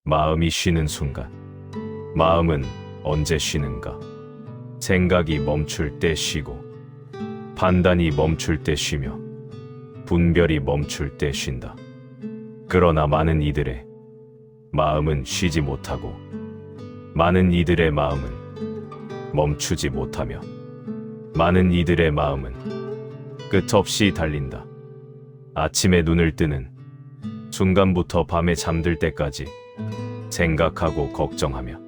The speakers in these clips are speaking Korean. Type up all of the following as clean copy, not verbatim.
마음이 쉬는 순간. 마음은 언제 쉬는가? 생각이 멈출 때 쉬고, 판단이 멈출 때 쉬며, 분별이 멈출 때 쉰다. 그러나 많은 이들의 마음은 쉬지 못하고, 많은 이들의 마음은 멈추지 못하며, 많은 이들의 마음은 끝없이 달린다. 아침에 눈을 뜨는 순간부터 밤에 잠들 때까지 생각하고 걱정하며,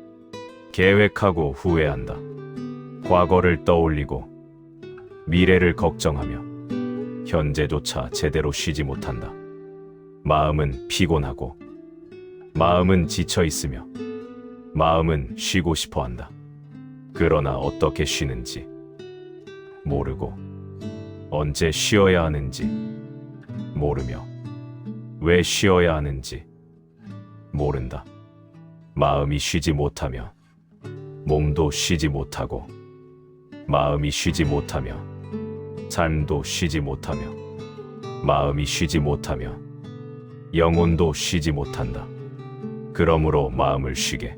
계획하고 후회한다. 과거를 떠올리고 미래를 걱정하며 현재조차 제대로 쉬지 못한다. 마음은 피곤하고, 마음은 지쳐 있으며, 마음은 쉬고 싶어 한다. 그러나 어떻게 쉬는지 모르고, 언제 쉬어야 하는지 모르며, 왜 쉬어야 하는지 모른다. 마음이 쉬지 못하며 몸도 쉬지 못하고, 마음이 쉬지 못하며 삶도 쉬지 못하며, 마음이 쉬지 못하며 영혼도 쉬지 못한다. 그러므로 마음을 쉬게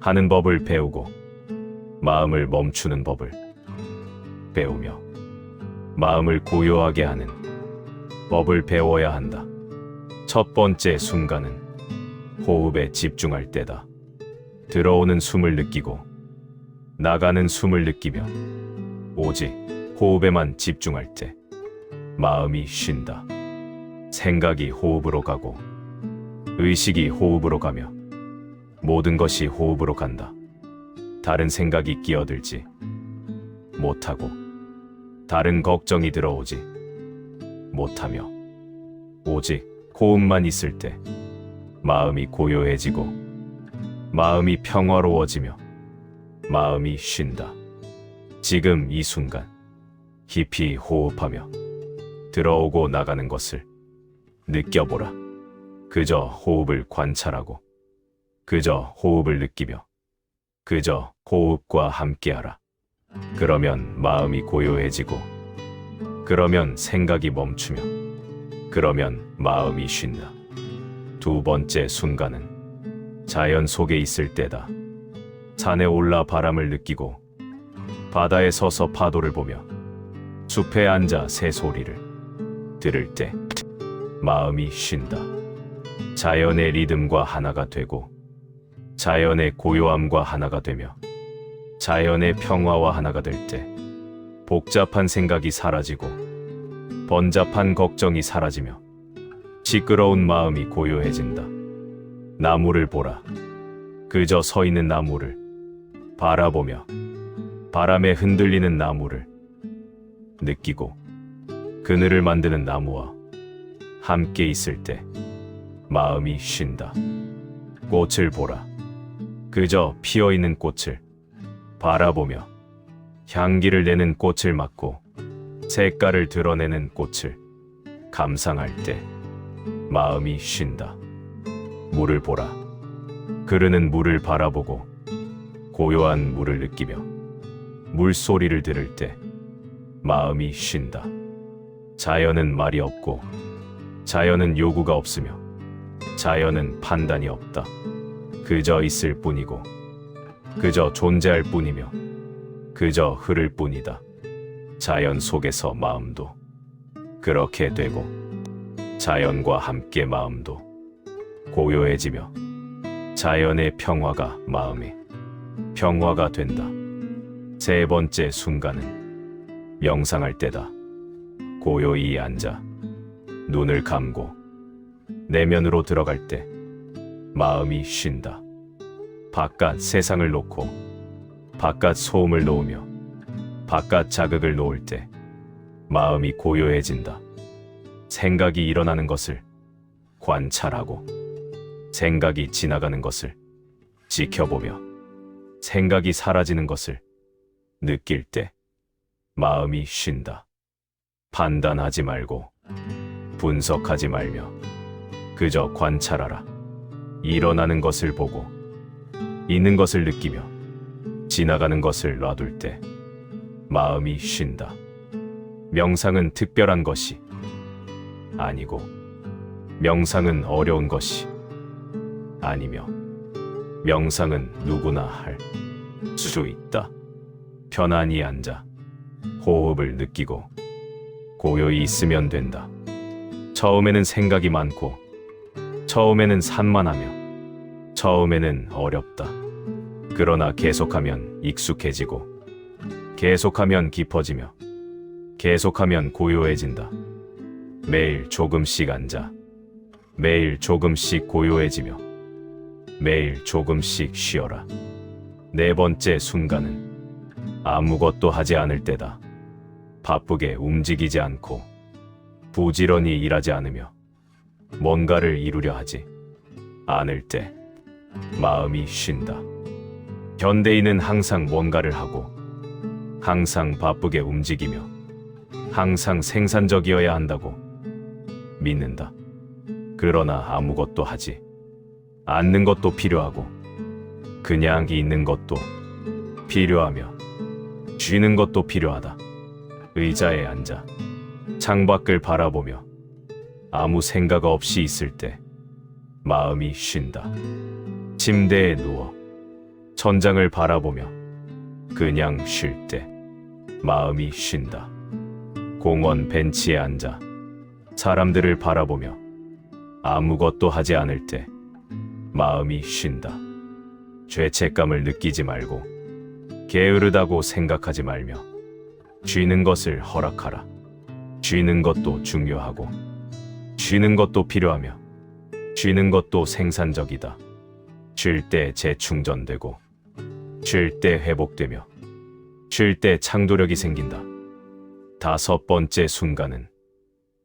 하는 법을 배우고, 마음을 멈추는 법을 배우며, 마음을 고요하게 하는 법을 배워야 한다. 첫 번째 순간은 호흡에 집중할 때다. 들어오는 숨을 느끼고 나가는 숨을 느끼며 오직 호흡에만 집중할 때 마음이 쉰다. 생각이 호흡으로 가고, 의식이 호흡으로 가며, 모든 것이 호흡으로 간다. 다른 생각이 끼어들지 못하고, 다른 걱정이 들어오지 못하며, 오직 호흡만 있을 때 마음이 고요해지고, 마음이 평화로워지며, 마음이 쉰다. 지금 이 순간 깊이 호흡하며 들어오고 나가는 것을 느껴보라. 그저 호흡을 관찰하고, 그저 호흡을 느끼며, 그저 호흡과 함께하라. 그러면 마음이 고요해지고, 그러면 생각이 멈추며, 그러면 마음이 쉰다. 두 번째 순간은 자연 속에 있을 때다. 산에 올라 바람을 느끼고, 바다에 서서 파도를 보며, 숲에 앉아 새 소리를 들을 때 마음이 쉰다. 자연의 리듬과 하나가 되고, 자연의 고요함과 하나가 되며, 자연의 평화와 하나가 될 때 복잡한 생각이 사라지고, 번잡한 걱정이 사라지며, 시끄러운 마음이 고요해진다. 나무를 보라. 그저 서 있는 나무를 바라보며, 바람에 흔들리는 나무를 느끼고, 그늘을 만드는 나무와 함께 있을 때 마음이 쉰다. 꽃을 보라. 그저 피어있는 꽃을 바라보며, 향기를 내는 꽃을 맡고, 색깔을 드러내는 꽃을 감상할 때 마음이 쉰다. 물을 보라. 흐르는 물을 바라보고, 고요한 물을 느끼며, 물소리를 들을 때 마음이 쉰다. 자연은 말이 없고, 자연은 요구가 없으며, 자연은 판단이 없다. 그저 있을 뿐이고, 그저 존재할 뿐이며, 그저 흐를 뿐이다. 자연 속에서 마음도 그렇게 되고, 자연과 함께 마음도 고요해지며, 자연의 평화가 마음의 평화가 된다. 세 번째 순간은 명상할 때다. 고요히 앉아 눈을 감고 내면으로 들어갈 때 마음이 쉰다. 바깥 세상을 놓고, 바깥 소음을 놓으며, 바깥 자극을 놓을 때 마음이 고요해진다. 생각이 일어나는 것을 관찰하고, 생각이 지나가는 것을 지켜보며, 생각이 사라지는 것을 느낄 때 마음이 쉰다. 판단하지 말고, 분석하지 말며, 그저 관찰하라. 일어나는 것을 보고, 있는 것을 느끼며, 지나가는 것을 놔둘 때 마음이 쉰다. 명상은 특별한 것이 아니고, 명상은 어려운 것이 아니며 명상은 누구나 할 수 있다. 편안히 앉아 호흡을 느끼고 고요히 있으면 된다. 처음에는 생각이 많고 처음에는 산만하며 처음에는 어렵다. 그러나 계속하면 익숙해지고 계속하면 깊어지며 계속하면 고요해진다. 매일 조금씩 앉아 매일 조금씩 고요해지며 매일 조금씩 쉬어라. 네 번째 순간은 아무것도 하지 않을 때다. 바쁘게 움직이지 않고 부지런히 일하지 않으며 뭔가를 이루려 하지 않을 때 마음이 쉰다. 현대인은 항상 뭔가를 하고 항상 바쁘게 움직이며 항상 생산적이어야 한다고 믿는다. 그러나 아무것도 하지 않는 것도 필요하고 그냥 있는 것도 필요하며 쉬는 것도 필요하다. 의자에 앉아 창밖을 바라보며 아무 생각 없이 있을 때 마음이 쉰다. 침대에 누워 천장을 바라보며 그냥 쉴 때 마음이 쉰다. 공원 벤치에 앉아 사람들을 바라보며 아무것도 하지 않을 때 마음이 쉰다. 죄책감을 느끼지 말고 게으르다고 생각하지 말며 쉬는 것을 허락하라. 쉬는 것도 중요하고 쉬는 것도 필요하며 쉬는 것도 생산적이다. 쉴 때 재충전되고 쉴 때 회복되며 쉴 때 창조력이 생긴다. 다섯 번째 순간은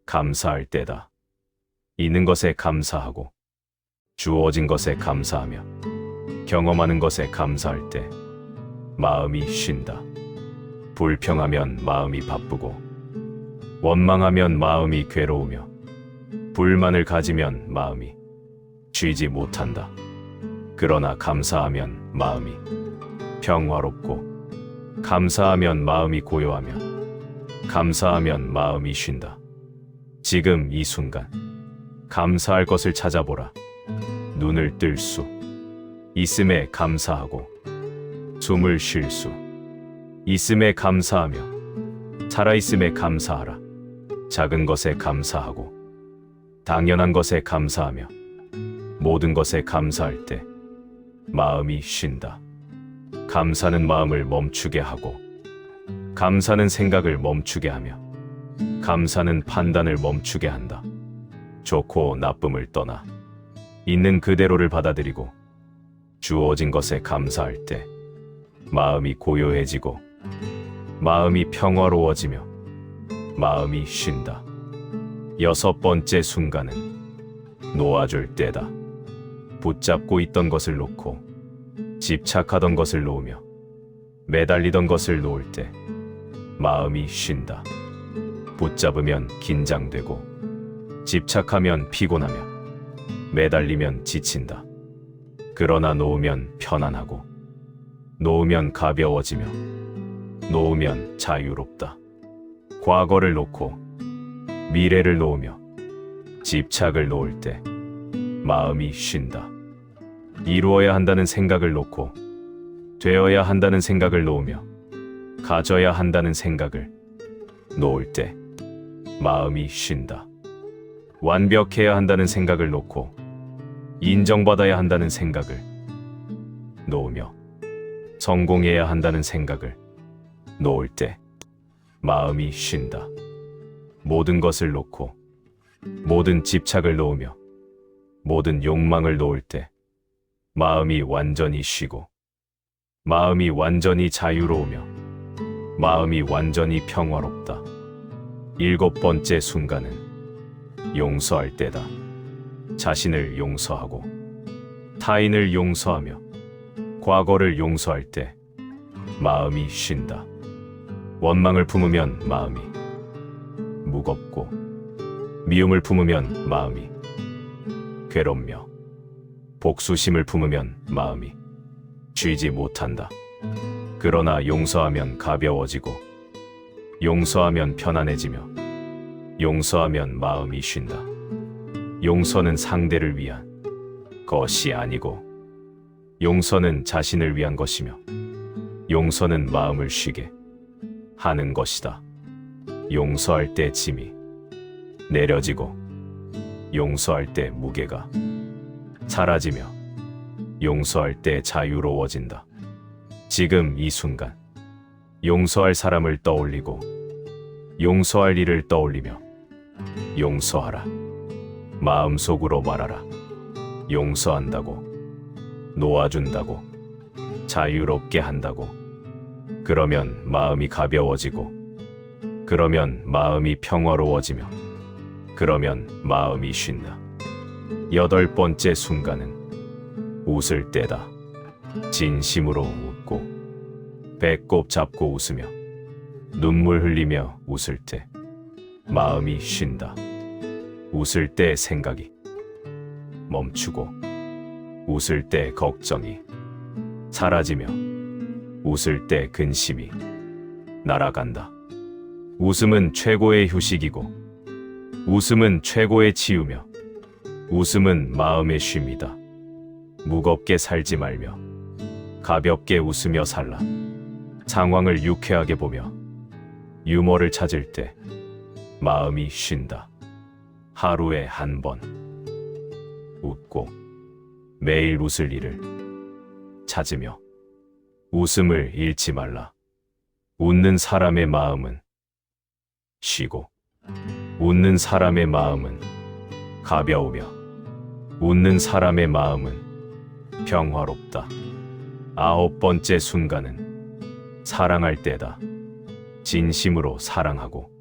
감사할 때다. 있는 것에 감사하고 주어진 것에 감사하며 경험하는 것에 감사할 때 마음이 쉰다. 불평하면 마음이 바쁘고 원망하면 마음이 괴로우며 불만을 가지면 마음이 쉬지 못한다. 그러나 감사하면 마음이 평화롭고 감사하면 마음이 고요하며 감사하면 마음이 쉰다. 지금 이 순간 감사할 것을 찾아보라. 눈을 뜰 수 있음에 감사하고 숨을 쉴 수 있음에 감사하며 살아있음에 감사하라. 작은 것에 감사하고 당연한 것에 감사하며 모든 것에 감사할 때 마음이 쉰다. 감사는 마음을 멈추게 하고 감사는 생각을 멈추게 하며 감사는 판단을 멈추게 한다. 좋고 나쁨을 떠나 있는 그대로를 받아들이고 주어진 것에 감사할 때 마음이 고요해지고 마음이 평화로워지며 마음이 쉰다. 여섯 번째 순간은 놓아줄 때다. 붙잡고 있던 것을 놓고 집착하던 것을 놓으며 매달리던 것을 놓을 때 마음이 쉰다. 붙잡으면 긴장되고 집착하면 피곤하며 매달리면 지친다. 그러나 놓으면 편안하고 놓으면 가벼워지며 놓으면 자유롭다. 과거를 놓고 미래를 놓으며 집착을 놓을 때 마음이 쉰다. 이루어야 한다는 생각을 놓고 되어야 한다는 생각을 놓으며 가져야 한다는 생각을 놓을 때 마음이 쉰다. 완벽해야 한다는 생각을 놓고 인정받아야 한다는 생각을 놓으며 성공해야 한다는 생각을 놓을 때 마음이 쉰다. 모든 것을 놓고 모든 집착을 놓으며 모든 욕망을 놓을 때 마음이 완전히 쉬고 마음이 완전히 자유로우며 마음이 완전히 평화롭다. 일곱 번째 순간은 용서할 때다. 자신을 용서하고 타인을 용서하며 과거를 용서할 때 마음이 쉰다. 원망을 품으면 마음이 무겁고 미움을 품으면 마음이 괴롭며 복수심을 품으면 마음이 쉬지 못한다. 그러나 용서하면 가벼워지고 용서하면 편안해지며 용서하면 마음이 쉰다. 용서는 상대를 위한 것이 아니고 용서는 자신을 위한 것이며 용서는 마음을 쉬게 하는 것이다. 용서할 때 짐이 내려지고 용서할 때 무게가 사라지며 용서할 때 자유로워진다. 지금 이 순간 용서할 사람을 떠올리고 용서할 일을 떠올리며 용서하라. 마음속으로 말하라. 용서한다고, 놓아준다고, 자유롭게 한다고. 그러면 마음이 가벼워지고, 그러면 마음이 평화로워지며, 그러면 마음이 쉰다. 8번째 순간은 웃을 때다. 진심으로 웃고, 배꼽 잡고 웃으며, 눈물 흘리며 웃을 때 마음이 쉰다. 웃을 때 생각이 멈추고 웃을 때 걱정이 사라지며 웃을 때 근심이 날아간다. 웃음은 최고의 휴식이고 웃음은 최고의 치유며 웃음은 마음의 쉼이다. 무겁게 살지 말며 가볍게 웃으며 살라. 상황을 유쾌하게 보며 유머를 찾을 때 마음이 쉰다. 하루에 한 번 웃고 매일 웃을 일을 찾으며 웃음을 잃지 말라. 웃는 사람의 마음은 쉬고 웃는 사람의 마음은 가벼우며 웃는 사람의 마음은 평화롭다. 9번째 순간은 사랑할 때다. 진심으로 사랑하고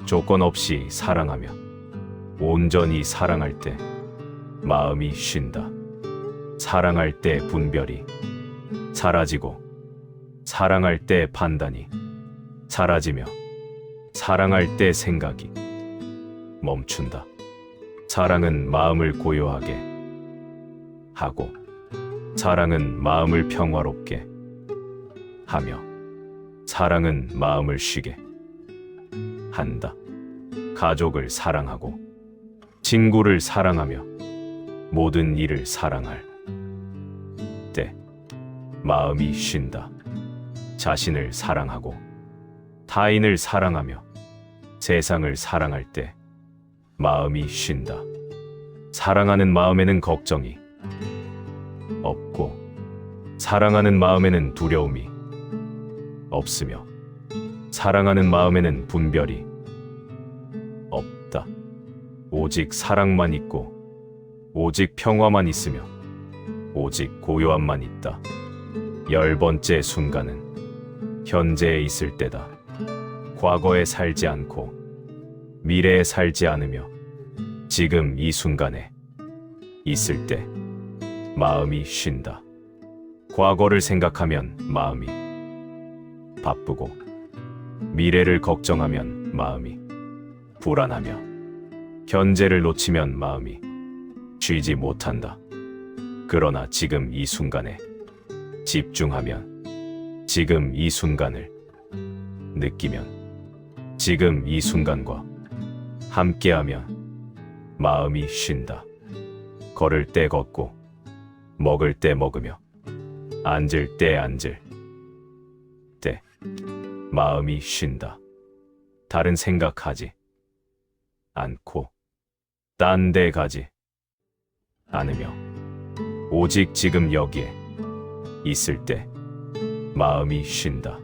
조건 없이 사랑하며 온전히 사랑할 때 마음이 쉰다. 사랑할 때 분별이 사라지고 사랑할 때 판단이 사라지며 사랑할 때 생각이 멈춘다. 사랑은 마음을 고요하게 하고 사랑은 마음을 평화롭게 하며 사랑은 마음을 쉬게 한다. 가족을 사랑하고 친구를 사랑하며 모든 일을 사랑할 때 마음이 쉰다. 자신을 사랑하고 타인을 사랑하며 세상을 사랑할 때 마음이 쉰다. 사랑하는 마음에는 걱정이 없고 사랑하는 마음에는 두려움이 없으며 사랑하는 마음에는 분별이 없다. 오직 사랑만 있고 오직 평화만 있으며 오직 고요함만 있다. 10번째 순간은 현재에 있을 때다. 과거에 살지 않고 미래에 살지 않으며 지금 이 순간에 있을 때 마음이 쉰다. 과거를 생각하면 마음이 바쁘고 미래를 걱정하면 마음이 불안하며 현재를 놓치면 마음이 쉬지 못한다. 그러나 지금 이 순간에 집중하면 지금 이 순간을 느끼면 지금 이 순간과 함께하면 마음이 쉰다. 걸을 때 걷고 먹을 때 먹으며 앉을 때 앉을 때 마음이 쉰다. 다른 생각하지 않고 딴 데 가지 않으며 오직 지금 여기에 있을 때 마음이 쉰다.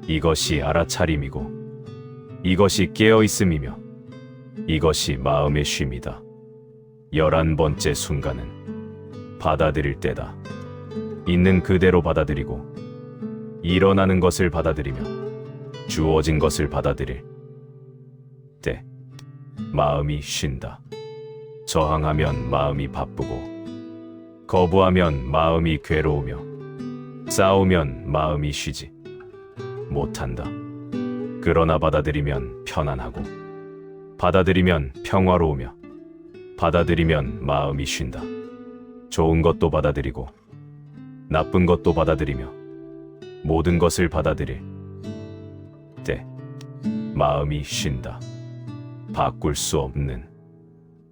이것이 알아차림이고 이것이 깨어있음이며 이것이 마음의 쉼이다. 11번째 순간은 받아들일 때다. 있는 그대로 받아들이고 일어나는 것을 받아들이며 주어진 것을 받아들일 때 마음이 쉰다. 저항하면 마음이 바쁘고 거부하면 마음이 괴로우며 싸우면 마음이 쉬지 못한다. 그러나 받아들이면 편안하고 받아들이면 평화로우며 받아들이면 마음이 쉰다. 좋은 것도 받아들이고 나쁜 것도 받아들이며 모든 것을 받아들일 때 마음이 쉰다. 바꿀 수 없는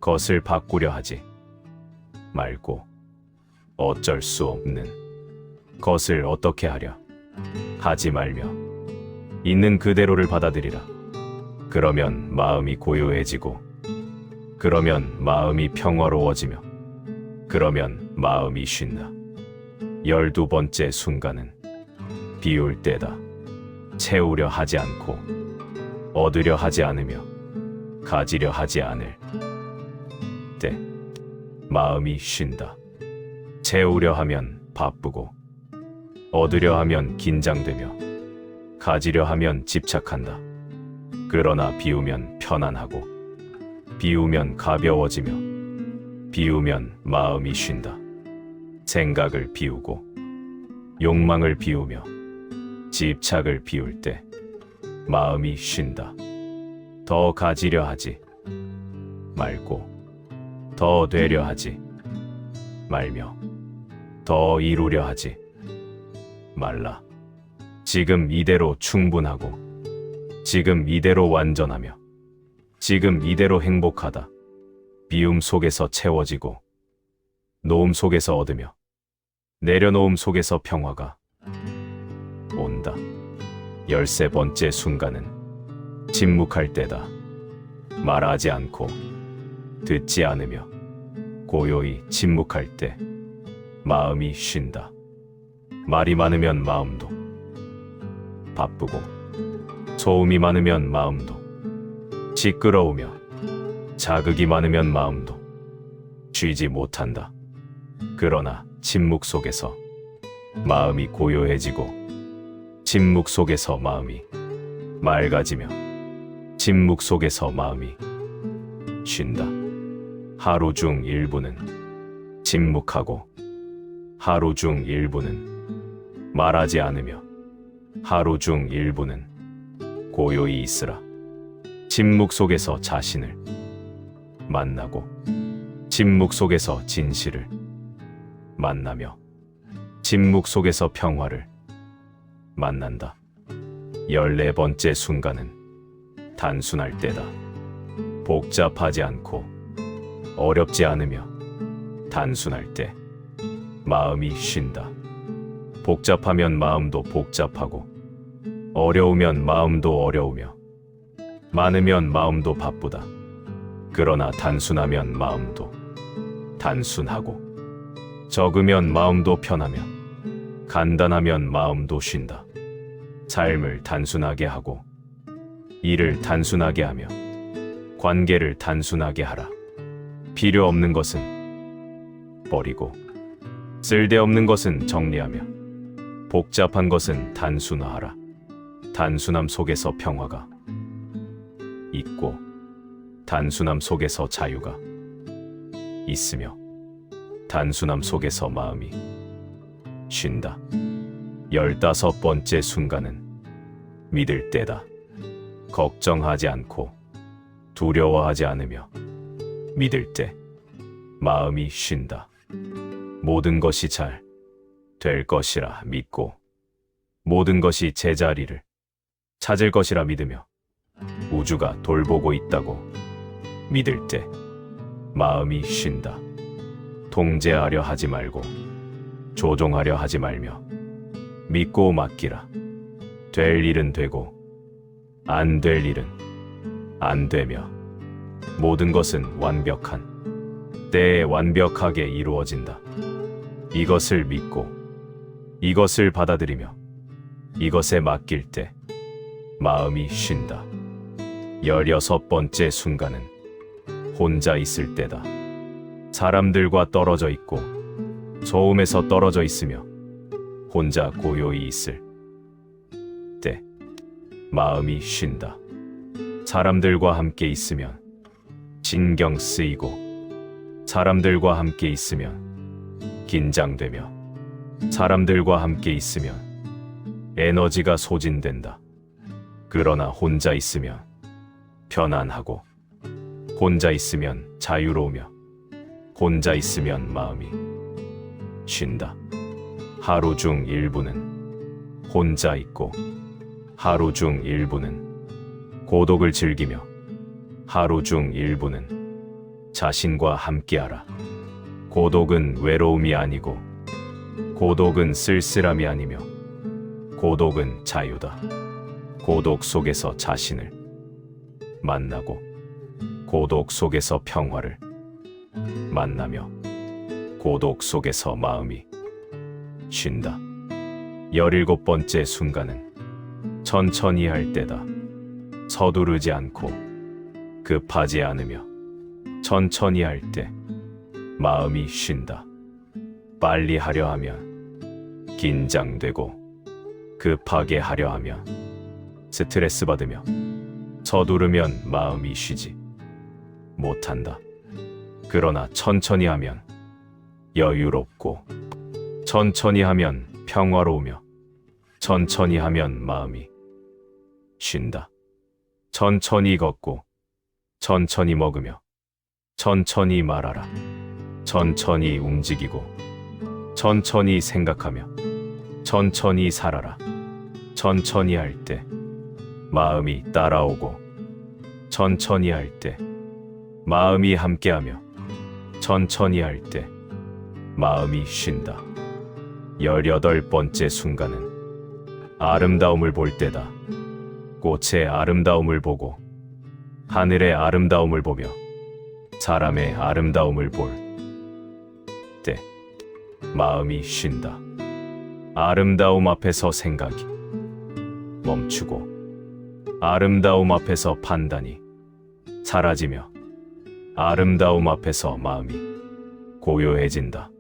것을 바꾸려 하지 말고 어쩔 수 없는 것을 어떻게 하랴 하지 말며 있는 그대로를 받아들이라. 그러면 마음이 고요해지고 그러면 마음이 평화로워지며 그러면 마음이 쉰다. 12번째 순간은 비울 때다. 채우려 하지 않고 얻으려 하지 않으며 가지려 하지 않을 때 마음이 쉰다. 채우려 하면 바쁘고 얻으려 하면 긴장되며 가지려 하면 집착한다. 그러나 비우면 편안하고 비우면 가벼워지며 비우면 마음이 쉰다. 생각을 비우고 욕망을 비우며 집착을 비울 때 마음이 쉰다. 더 가지려 하지 말고 더 되려 하지 말며 더 이루려 하지 말라. 지금 이대로 충분하고 지금 이대로 완전하며 지금 이대로 행복하다. 비움 속에서 채워지고 놓음 속에서 얻으며 내려놓음 속에서 평화가 온다. 13번째 순간은 침묵할 때다. 말하지 않고 듣지 않으며 고요히 침묵할 때 마음이 쉰다. 말이 많으면 마음도 바쁘고 소음이 많으면 마음도 시끄러우며 자극이 많으면 마음도 쉬지 못한다. 그러나 침묵 속에서 마음이 고요해지고 침묵 속에서 마음이 맑아지며 침묵 속에서 마음이 쉰다. 하루 중 1분은 침묵하고 하루 중 1분은 말하지 않으며 하루 중 1분은 고요히 있으라. 침묵 속에서 자신을 만나고 침묵 속에서 진실을 만나며 침묵 속에서 평화를 만난다. 14번째 순간은 단순할 때다. 복잡하지 않고 어렵지 않으며 단순할 때 마음이 쉰다. 복잡하면 마음도 복잡하고 어려우면 마음도 어려우며 많으면 마음도 바쁘다. 그러나 단순하면 마음도 단순하고 적으면 마음도 편하며 간단하면 마음도 쉰다. 삶을 단순하게 하고 일을 단순하게 하며 관계를 단순하게 하라. 필요 없는 것은 버리고 쓸데없는 것은 정리하며 복잡한 것은 단순화하라. 단순함 속에서 평화가 있고 단순함 속에서 자유가 있으며 단순함 속에서 마음이 쉰다. 15번째 순간은 믿을 때다. 걱정하지 않고 두려워하지 않으며 믿을 때 마음이 쉰다. 모든 것이 잘 될 것이라 믿고 모든 것이 제자리를 찾을 것이라 믿으며 우주가 돌보고 있다고 믿을 때 마음이 쉰다. 통제하려 하지 말고 조종하려 하지 말며 믿고 맡기라. 될 일은 되고 안 될 일은 안 되며 모든 것은 완벽한 때에 완벽하게 이루어진다. 이것을 믿고 이것을 받아들이며 이것에 맡길 때 마음이 쉰다. 16번째 순간은 혼자 있을 때다. 사람들과 떨어져 있고 소음에서 떨어져 있으며 혼자 고요히 있을 때 마음이 쉰다. 사람들과 함께 있으면 신경 쓰이고 사람들과 함께 있으면 긴장되며 사람들과 함께 있으면 에너지가 소진된다. 그러나 혼자 있으면 편안하고 혼자 있으면 자유로우며 혼자 있으면 마음이 쉰다. 하루 중 1분은 혼자 있고 하루 중 1분은 고독을 즐기며 하루 중 1분은 자신과 함께하라. 고독은 외로움이 아니고 고독은 쓸쓸함이 아니며 고독은 자유다. 고독 속에서 자신을 만나고 고독 속에서 평화를 만나며 고독 속에서 마음이 쉰다. 17번째 순간은 천천히 할 때다. 서두르지 않고 급하지 않으며 천천히 할 때 마음이 쉰다. 빨리 하려 하면 긴장되고 급하게 하려 하면 스트레스 받으며 서두르면 마음이 쉬지 못한다. 그러나 천천히 하면 여유롭고 천천히 하면 평화로우며 천천히 하면 마음이 쉰다. 천천히 걷고 천천히 먹으며 천천히 말하라. 천천히 움직이고 천천히 생각하며 천천히 살아라. 천천히 할 때 마음이 따라오고 천천히 할 때 마음이 함께하며 천천히 할 때 마음이 쉰다. 18번째 순간은 아름다움을 볼 때다. 꽃의 아름다움을 보고 하늘의 아름다움을 보며 사람의 아름다움을 볼 때 마음이 쉰다. 아름다움 앞에서 생각이 멈추고 아름다움 앞에서 판단이 사라지며 아름다움 앞에서 마음이 고요해진다.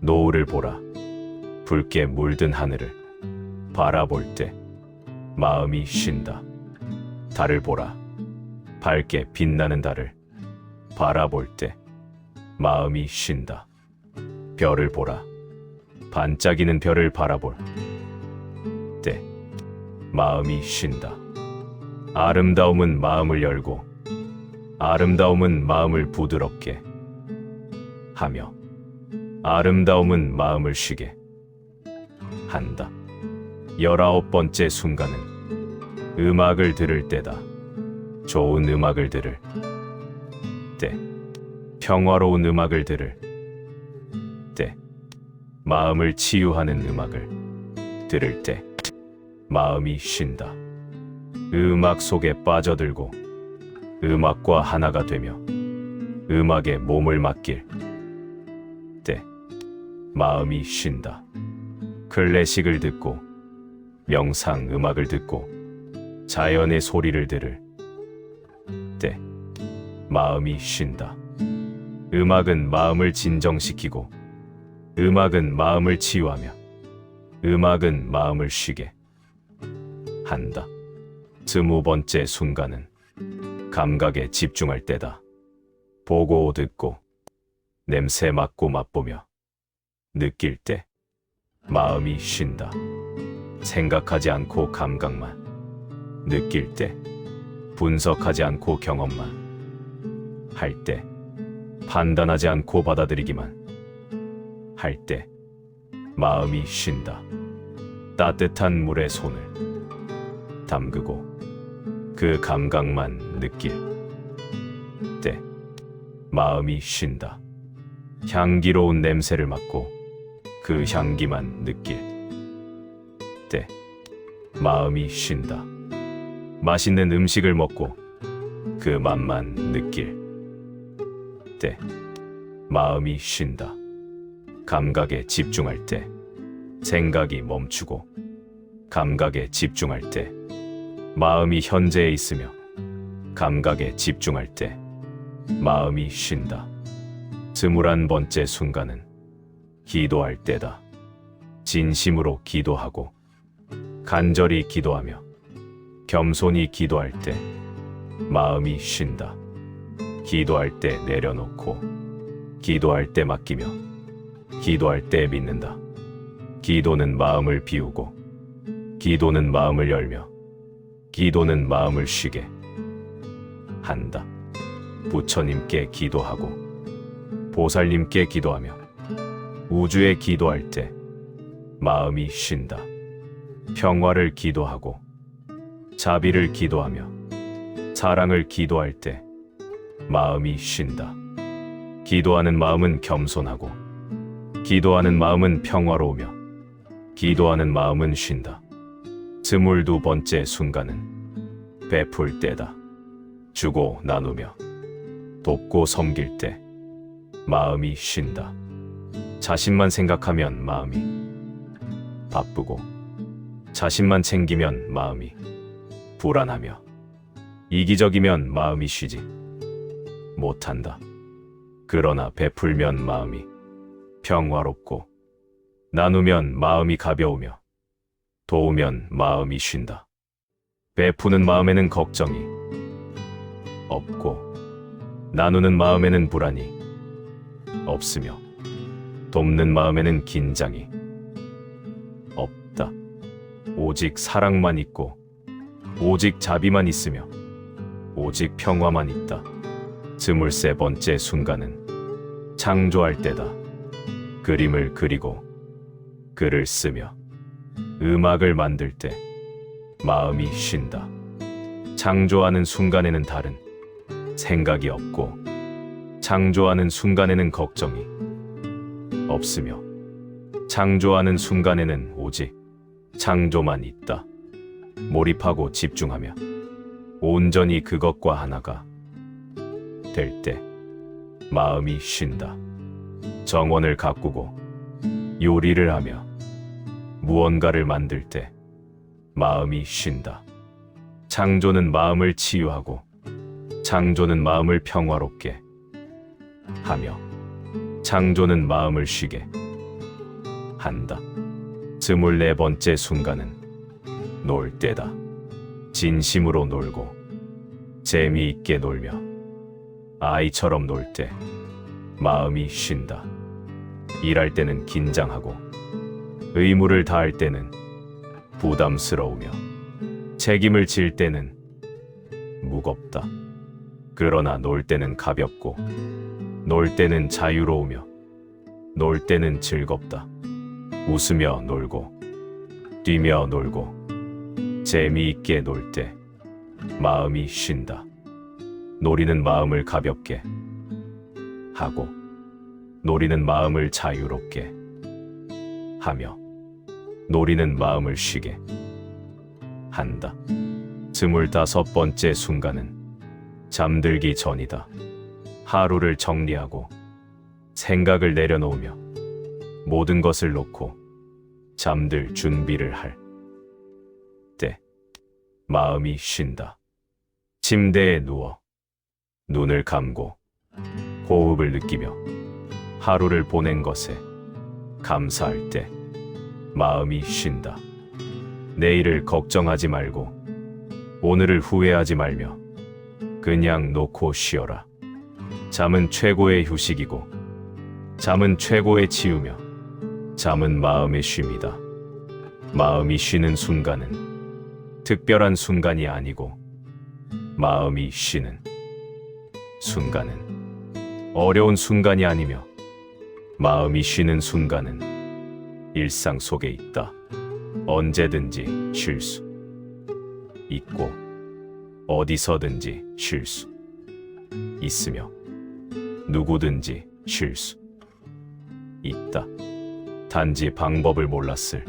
노을을 보라. 붉게 물든 하늘을 바라볼 때 마음이 쉰다. 달을 보라. 밝게 빛나는 달을 바라볼 때 마음이 쉰다. 별을 보라. 반짝이는 별을 바라볼 때 마음이 쉰다. 아름다움은 마음을 열고 아름다움은 마음을 부드럽게 하며 아름다움은 마음을 쉬게 한다. 19번째 순간은 음악을 들을 때다. 좋은 음악을 들을 때, 평화로운 음악을 들을 때, 마음을 치유하는 음악을 들을 때 마음이 쉰다. 음악 속에 빠져들고 음악과 하나가 되며 음악에 몸을 맡길 때 마음이 쉰다. 클래식을 듣고 명상 음악을 듣고 자연의 소리를 들을 때 마음이 쉰다. 음악은 마음을 진정시키고 음악은 마음을 치유하며 음악은 마음을 쉬게 한다. 20번째 순간은 감각에 집중할 때다. 보고 듣고 냄새 맡고 맛보며 느낄 때 마음이 쉰다. 생각하지 않고 감각만 느낄 때, 분석하지 않고 경험만 할 때, 판단하지 않고 받아들이기만 할 때 마음이 쉰다. 따뜻한 물에 손을 담그고 그 감각만 느낄 때 마음이 쉰다. 향기로운 냄새를 맡고 그 향기만 느낄 때 마음이 쉰다. 맛있는 음식을 먹고 그 맛만 느낄 때 마음이 쉰다. 감각에 집중할 때 생각이 멈추고 감각에 집중할 때 마음이 현재에 있으며 감각에 집중할 때 마음이 쉰다. 21번째 순간은 기도할 때다. 진심으로 기도하고 간절히 기도하며 겸손히 기도할 때 마음이 쉰다. 기도할 때 내려놓고 기도할 때 맡기며 기도할 때 믿는다. 기도는 마음을 비우고 기도는 마음을 열며 기도는 마음을 쉬게 한다. 부처님께 기도하고 보살님께 기도하며 우주에 기도할 때 마음이 쉰다. 평화를 기도하고 자비를 기도하며 사랑을 기도할 때 마음이 쉰다. 기도하는 마음은 겸손하고 기도하는 마음은 평화로우며 기도하는 마음은 쉰다. 22번째 순간은 베풀 때다. 주고 나누며 돕고 섬길 때 마음이 쉰다. 자신만 생각하면 마음이 바쁘고 자신만 챙기면 마음이 불안하며 이기적이면 마음이 쉬지 못한다. 그러나 베풀면 마음이 평화롭고 나누면 마음이 가벼우며 도우면 마음이 쉰다. 베푸는 마음에는 걱정이 없고 나누는 마음에는 불안이 없으며 돕는 마음에는 긴장이 없다. 오직 사랑만 있고 오직 자비만 있으며 오직 평화만 있다. 23번째 순간은 창조할 때다. 그림을 그리고 글을 쓰며 음악을 만들 때 마음이 쉰다. 창조하는 순간에는 다른 생각이 없고 창조하는 순간에는 걱정이 없으며 창조하는 순간에는 오직 창조만 있다. 몰입하고 집중하며 온전히 그것과 하나가 될 때 마음이 쉰다. 정원을 가꾸고 요리를 하며 무언가를 만들 때 마음이 쉰다. 창조는 마음을 치유하고 창조는 마음을 평화롭게 하며 창조는 마음을 쉬게 한다. 24번째 순간은 놀 때다. 진심으로 놀고 재미있게 놀며 아이처럼 놀 때 마음이 쉰다. 일할 때는 긴장하고 의무를 다할 때는 부담스러우며 책임을 질 때는 무겁다. 그러나 놀 때는 가볍고 놀 때는 자유로우며 놀 때는 즐겁다. 웃으며 놀고 뛰며 놀고 재미있게 놀 때 마음이 쉰다. 노리는 마음을 가볍게 하고 노리는 마음을 자유롭게 하며 노리는 마음을 쉬게 한다. 25번째 순간은 잠들기 전이다. 하루를 정리하고 생각을 내려놓으며 모든 것을 놓고 잠들 준비를 할 때 마음이 쉰다. 침대에 누워 눈을 감고 호흡을 느끼며 하루를 보낸 것에 감사할 때 마음이 쉰다. 내일을 걱정하지 말고 오늘을 후회하지 말며 그냥 놓고 쉬어라. 잠은 최고의 휴식이고 잠은 최고의 치유며 잠은 마음의 쉼이다. 마음이 쉬는 순간은 특별한 순간이 아니고 마음이 쉬는 순간은 어려운 순간이 아니며 마음이 쉬는 순간은 일상 속에 있다. 언제든지 쉴 수 있고 어디서든지 쉴 수 있으며 누구든지 쉴 수 있다. 단지 방법을 몰랐을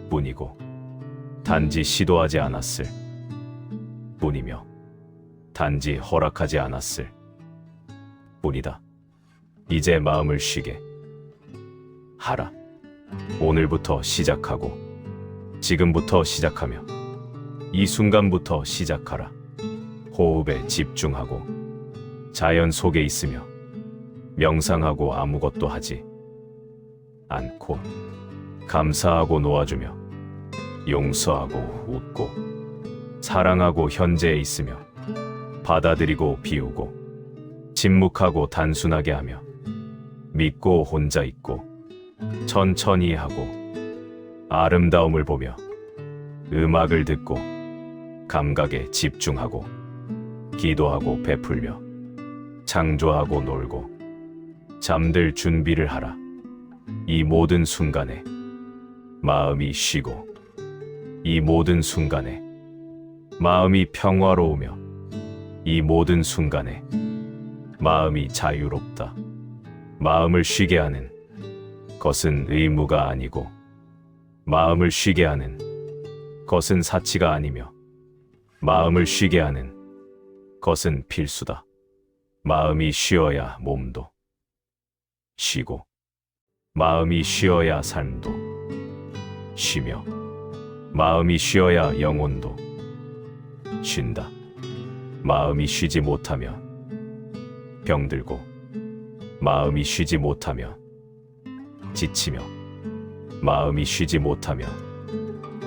뿐이고 단지 시도하지 않았을 뿐이며 단지 허락하지 않았을 뿐이다. 이제 마음을 쉬게 하라. 오늘부터 시작하고 지금부터 시작하며 이 순간부터 시작하라. 호흡에 집중하고 자연 속에 있으며 명상하고 아무것도 하지 않고 감사하고 놓아주며 용서하고 웃고 사랑하고 현재에 있으며 받아들이고 비우고 침묵하고 단순하게 하며 믿고 혼자 있고 천천히 하고 아름다움을 보며 음악을 듣고 감각에 집중하고 기도하고 베풀며 창조하고 놀고 잠들 준비를 하라. 이 모든 순간에 마음이 쉬고 이 모든 순간에 마음이 평화로우며 이 모든 순간에 마음이 자유롭다. 마음을 쉬게 하는 것은 의무가 아니고 마음을 쉬게 하는 것은 사치가 아니며 마음을 쉬게 하는 것은 필수다. 마음이 쉬어야 몸도 쉬고 마음이 쉬어야 삶도 쉬며 마음이 쉬어야 영혼도 쉰다. 마음이 쉬지 못하면 병들고 마음이 쉬지 못하면 지치며 마음이 쉬지 못하면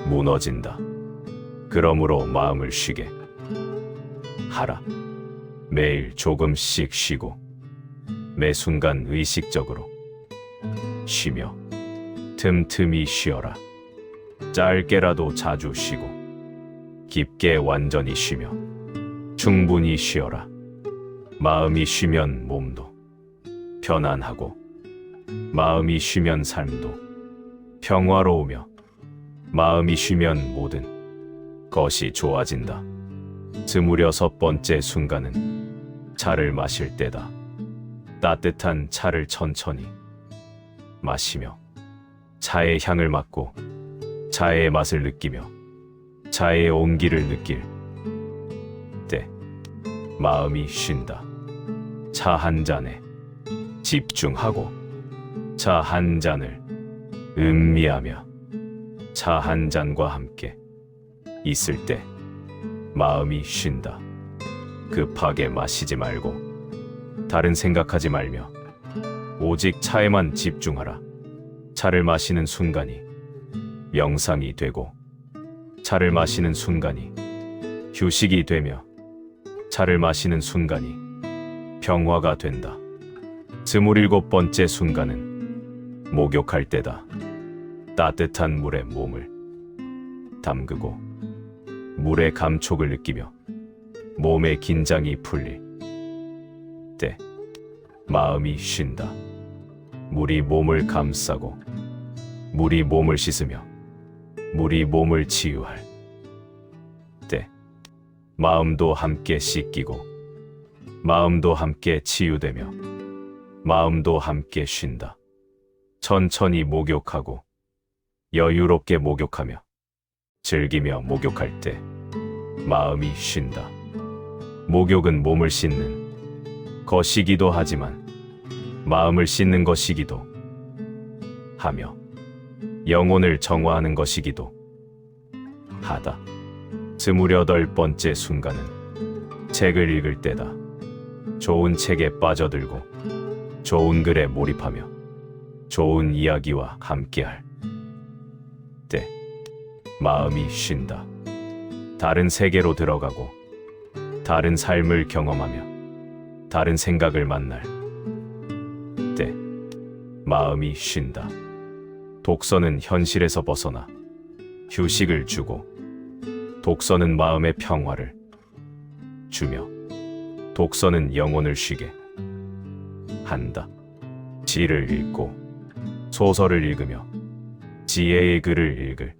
무너진다. 그러므로 마음을 쉬게 하라. 매일 조금씩 쉬고 매 순간 의식적으로 쉬며 틈틈이 쉬어라. 짧게라도 자주 쉬고 깊게 완전히 쉬며 충분히 쉬어라. 마음이 쉬면 몸도 편안하고 마음이 쉬면 삶도 평화로우며 마음이 쉬면 모든 것이 좋아진다. 26번째 순간은 차를 마실 때다. 따뜻한 차를 천천히 마시며 차의 향을 맡고 차의 맛을 느끼며 차의 온기를 느낄 때 마음이 쉰다. 차 한 잔에 집중하고 차 한 잔을 음미하며 차 한 잔과 함께 있을 때 마음이 쉰다. 급하게 마시지 말고 다른 생각하지 말며 오직 차에만 집중하라. 차를 마시는 순간이 명상이 되고 차를 마시는 순간이 휴식이 되며 차를 마시는 순간이 평화가 된다. 27번째 순간은 목욕할 때다. 따뜻한 물에 몸을 담그고 물의 감촉을 느끼며 몸의 긴장이 풀릴 때 마음이 쉰다. 물이 몸을 감싸고 물이 몸을 씻으며 물이 몸을 치유할 때 마음도 함께 씻기고 마음도 함께 치유되며 마음도 함께 쉰다. 천천히 목욕하고 여유롭게 목욕하며 즐기며 목욕할 때 마음이 쉰다. 목욕은 몸을 씻는 것이기도 하지만 마음을 씻는 것이기도 하며 영혼을 정화하는 것이기도 하다. 28번째 순간은 책을 읽을 때다. 좋은 책에 빠져들고 좋은 글에 몰입하며 좋은 이야기와 함께할 때 마음이 쉰다. 다른 세계로 들어가고 다른 삶을 경험하며 다른 생각을 만날 때 마음이 쉰다. 독서는 현실에서 벗어나 휴식을 주고 독서는 마음의 평화를 주며 독서는 영혼을 쉬게 한다. 시를 읽고 소설을 읽으며 지혜의 글을 읽을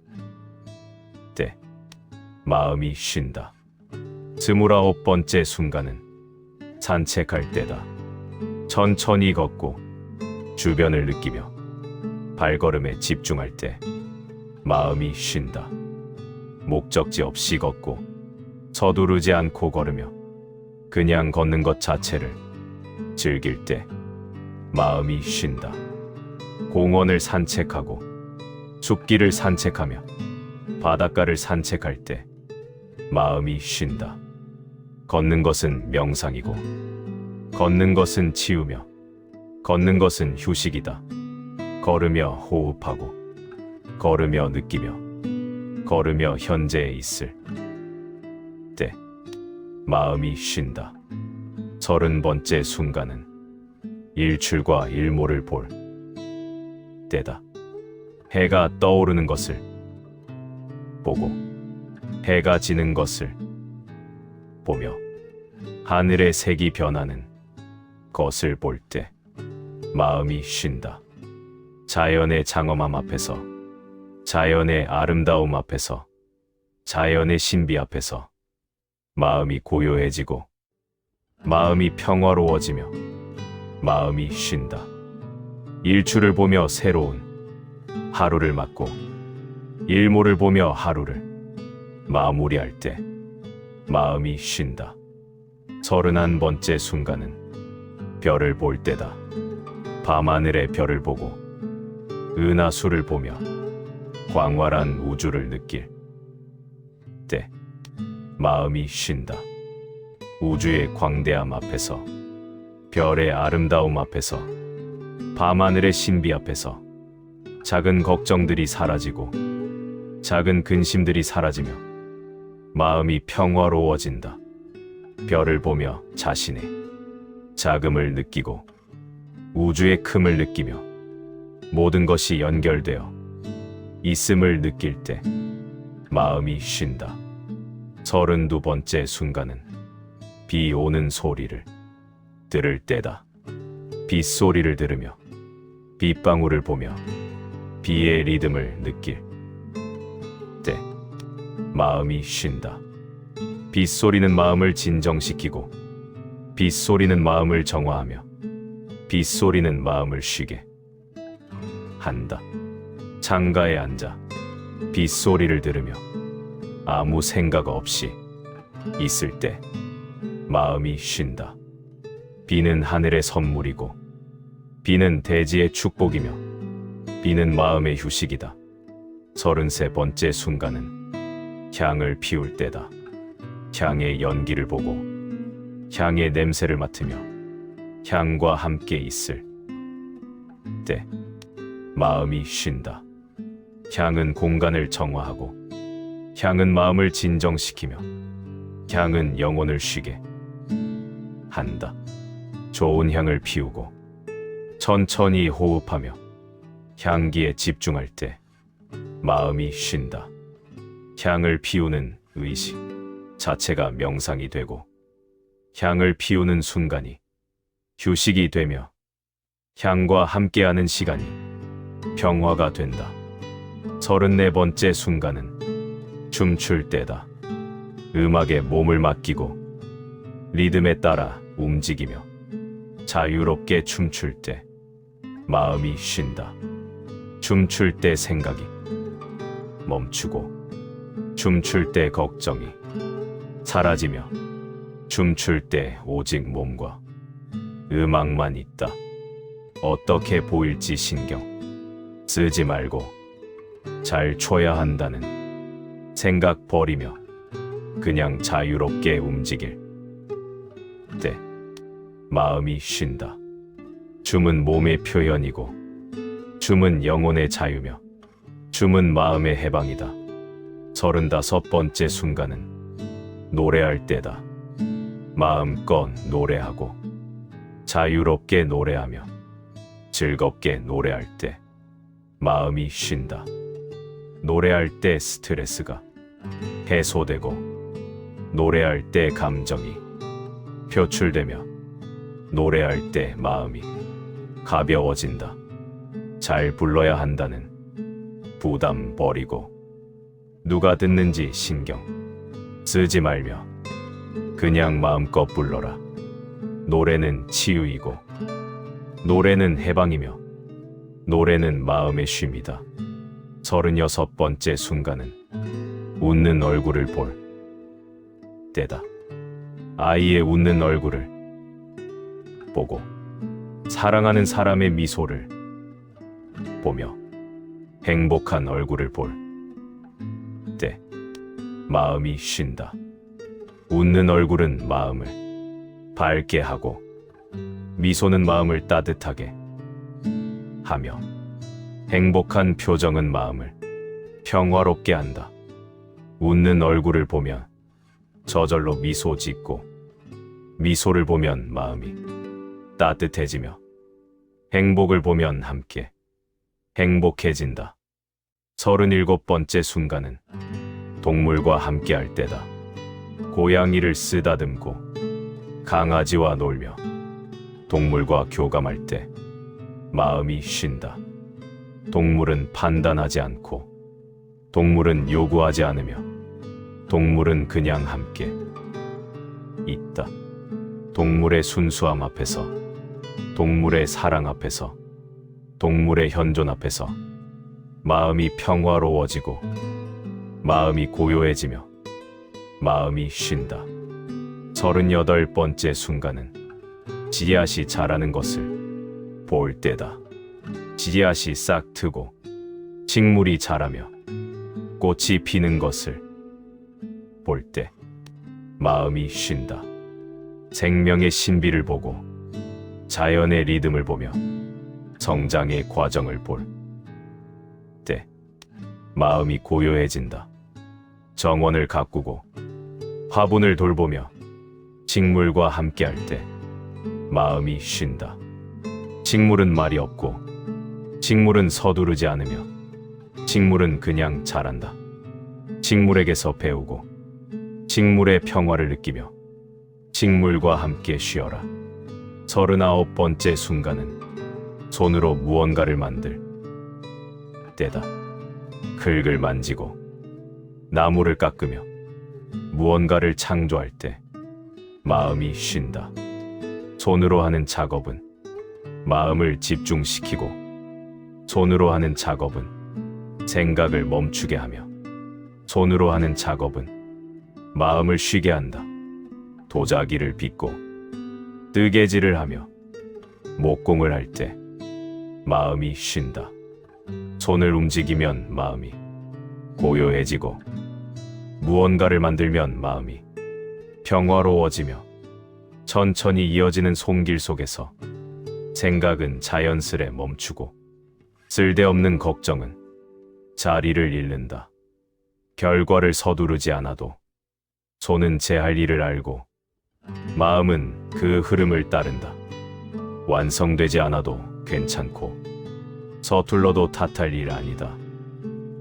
때 마음이 쉰다. 29번째 순간은 산책할 때다. 천천히 걷고 주변을 느끼며 발걸음에 집중할 때 마음이 쉰다. 목적지 없이 걷고 서두르지 않고 걸으며 그냥 걷는 것 자체를 즐길 때 마음이 쉰다. 공원을 산책하고 숲길을 산책하며 바닷가를 산책할 때 마음이 쉰다. 걷는 것은 명상이고 걷는 것은 치유며 걷는 것은 휴식이다. 걸으며 호흡하고 걸으며 느끼며 걸으며 현재에 있을 때 마음이 쉰다. 30번째 순간은 일출과 일몰을 볼 때다. 해가 떠오르는 것을 보고 해가 지는 것을 보며 하늘의 색이 변하는 것을 볼 때 마음이 쉰다. 자연의 장엄함 앞에서 자연의 아름다움 앞에서 자연의 신비 앞에서 마음이 고요해지고 마음이 평화로워지며 마음이 쉰다. 일출을 보며 새로운 하루를 맞고 일몰을 보며 하루를 마무리할 때 마음이 쉰다. 31번째 순간은 별을 볼 때다. 밤하늘의 별을 보고 은하수를 보며 광활한 우주를 느낄 때 마음이 쉰다. 우주의 광대함 앞에서, 별의 아름다움 앞에서, 밤하늘의 신비 앞에서 작은 걱정들이 사라지고 작은 근심들이 사라지며 마음이 평화로워진다. 별을 보며 자신의 작음을 느끼고 우주의 큼을 느끼며 모든 것이 연결되어 있음을 느낄 때 마음이 쉰다. 32번째 순간은 비 오는 소리를 들을 때다. 빗소리를 들으며 빗방울을 보며 비의 리듬을 느낄 때 마음이 쉰다. 빗소리는 마음을 진정시키고 빗소리는 마음을 정화하며 빗소리는 마음을 쉬게 한다. 창가에 앉아 빗소리를 들으며 아무 생각 없이 있을 때 마음이 쉰다. 비는 하늘의 선물이고 비는 대지의 축복이며 비는 마음의 휴식이다. 33번째 순간은 향을 피울 때다. 향의 연기를 보고 향의 냄새를 맡으며 향과 함께 있을 때 마음이 쉰다. 향은 공간을 정화하고 향은 마음을 진정시키며 향은 영혼을 쉬게 한다. 좋은 향을 피우고 천천히 호흡하며 향기에 집중할 때 마음이 쉰다. 향을 피우는 의식 자체가 명상이 되고 향을 피우는 순간이 휴식이 되며 향과 함께하는 시간이 평화가 된다. 34번째 순간은 춤출 때다. 음악에 몸을 맡기고 리듬에 따라 움직이며 자유롭게 춤출 때 마음이 쉰다. 춤출 때 생각이 멈추고 춤출 때 걱정이 사라지며 춤출 때 오직 몸과 음악만 있다. 어떻게 보일지 신경 쓰지 말고 잘 춰야 한다는 생각 버리며 그냥 자유롭게 움직일 때 마음이 쉰다. 춤은 몸의 표현이고 춤은 영혼의 자유며 춤은 마음의 해방이다. 35번째 순간은 노래할 때다. 마음껏 노래하고 자유롭게 노래하며 즐겁게 노래할 때 마음이 쉰다. 노래할 때 스트레스가 해소되고 노래할 때 감정이 표출되며 노래할 때 마음이 가벼워진다. 잘 불러야 한다는 부담 버리고 누가 듣는지 신경 쓰지 말며 그냥 마음껏 불러라. 노래는 치유이고 노래는 해방이며 노래는 마음의 쉼이다. 36번째 순간은 웃는 얼굴을 볼 때다. 아이의 웃는 얼굴을 보고 사랑하는 사람의 미소를 보며 행복한 얼굴을 볼 때 마음이 쉰다. 웃는 얼굴은 마음을 밝게 하고 미소는 마음을 따뜻하게 하며 행복한 표정은 마음을 평화롭게 한다. 웃는 얼굴을 보면 저절로 미소 짓고 미소를 보면 마음이 따뜻해지며 행복을 보면 함께 행복해진다. 37번째 순간은 동물과 함께할 때다. 고양이를 쓰다듬고 강아지와 놀며 동물과 교감할 때 마음이 쉰다. 동물은 판단하지 않고 동물은 요구하지 않으며 동물은 그냥 함께 있다. 동물의 순수함 앞에서, 동물의 사랑 앞에서, 동물의 현존 앞에서 마음이 평화로워지고 마음이 고요해지며 마음이 쉰다. 38번째 순간은 씨앗이 자라는 것을 볼 때다. 씨앗이 싹 트고 식물이 자라며 꽃이 피는 것을 볼 때 마음이 쉰다. 생명의 신비를 보고 자연의 리듬을 보며 성장의 과정을 볼 때 마음이 고요해진다. 정원을 가꾸고 화분을 돌보며 식물과 함께할 때 마음이 쉰다. 식물은 말이 없고 식물은 서두르지 않으며 식물은 그냥 자란다. 식물에게서 배우고 식물의 평화를 느끼며 식물과 함께 쉬어라. 39번째 순간은 손으로 무언가를 만들 때다. 흙을 만지고 나무를 깎으며 무언가를 창조할 때 마음이 쉰다. 손으로 하는 작업은 마음을 집중시키고 손으로 하는 작업은 생각을 멈추게 하며 손으로 하는 작업은 마음을 쉬게 한다. 도자기를 빚고 뜨개질을 하며 목공을 할 때 마음이 쉰다. 손을 움직이면 마음이 고요해지고 무언가를 만들면 마음이 평화로워지며 천천히 이어지는 손길 속에서 생각은 자연스레 멈추고 쓸데없는 걱정은 자리를 잃는다. 결과를 서두르지 않아도 손은 제 할 일을 알고 마음은 그 흐름을 따른다. 완성되지 않아도 괜찮고 서툴러도 탓할 일 아니다.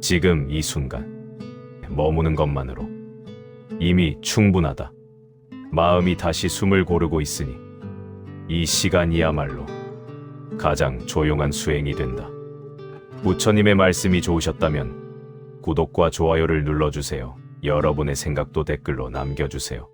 지금 이 순간 머무는 것만으로 이미 충분하다. 마음이 다시 숨을 고르고 있으니 이 시간이야말로 가장 조용한 수행이 된다. 부처님의 말씀이 좋으셨다면 구독과 좋아요를 눌러주세요. 여러분의 생각도 댓글로 남겨주세요.